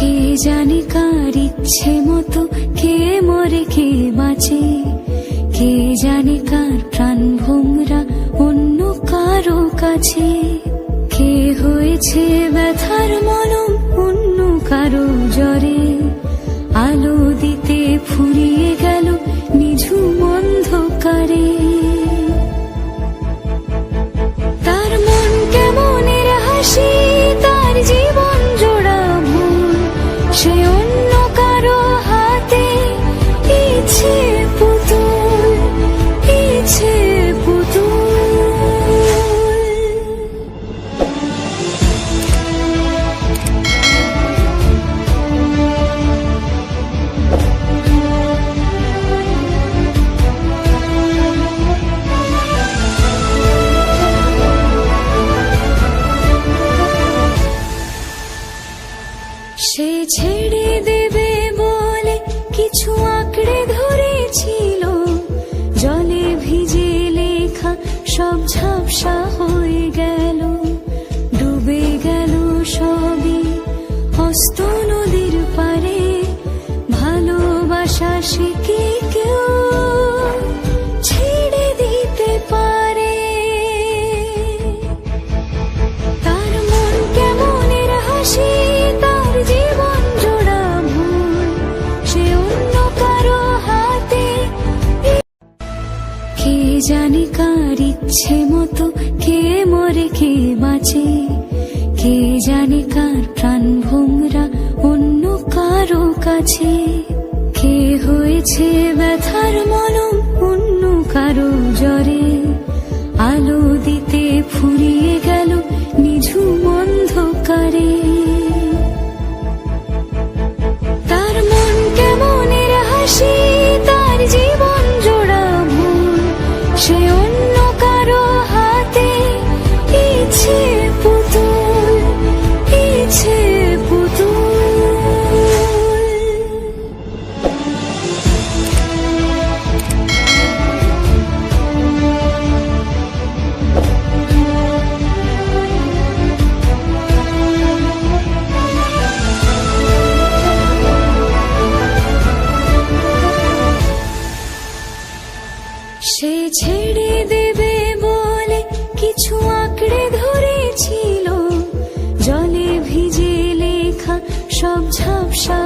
কে জানে কার ইচ্ছে মতো কে মরে কে বাঁচে, কে জানে কার প্রাণ ভোমরা অন্য কারো কাছে, কে হয়েছে ব্যথার মলম অন্য কারো জ্বরে, আলো দিতে ফুরিয়ে গেল নিঝুম অন্ধকারে। তার মন কেমনের হাসি, তার জীবন জোড়া ভুল, সে অন্য কারো হাতে ইচ্ছে পুতুল, ইচ্ছে পুতুল। সে ছেড়ে দেবে বলে কিছু আঁকড়ে ধরেছিল, জলে ভিজে লেখা সব ঝাপসা হয়ে গেল, ডুবে গেল সবই হস্ত নদীর পারে। ভালোবাসা সে কি কেউ ছেড়ে দিতে পারে? তার মন কেমনের হাসি, তার জীবন জোড়া ভুল, সে অন্য কারো হাতে। কে জানে কার ইচ্ছে মতো কে মরে কে বাঁচে, কে জানে কার প্রাণ ভোমরা অন্য কারো কাছে, কে হয়েছে ব্যথার মলম অন্য কারো জ্বরে, আলো দিতে ফুরিয়ে গেল নিঝুম অন্ধকারে। তার মন কেমনের হাসি, তার জীবন জোড়া ভুল, সে অন্য কারো হাতে ইচ্ছে পুতুল, ইচ্ছে পুতুল। সে ছেড়ে দেবে বলে কিছু আঁকড়ে ধরেছিল, জলে ভিজে লেখা সব ঝাপসা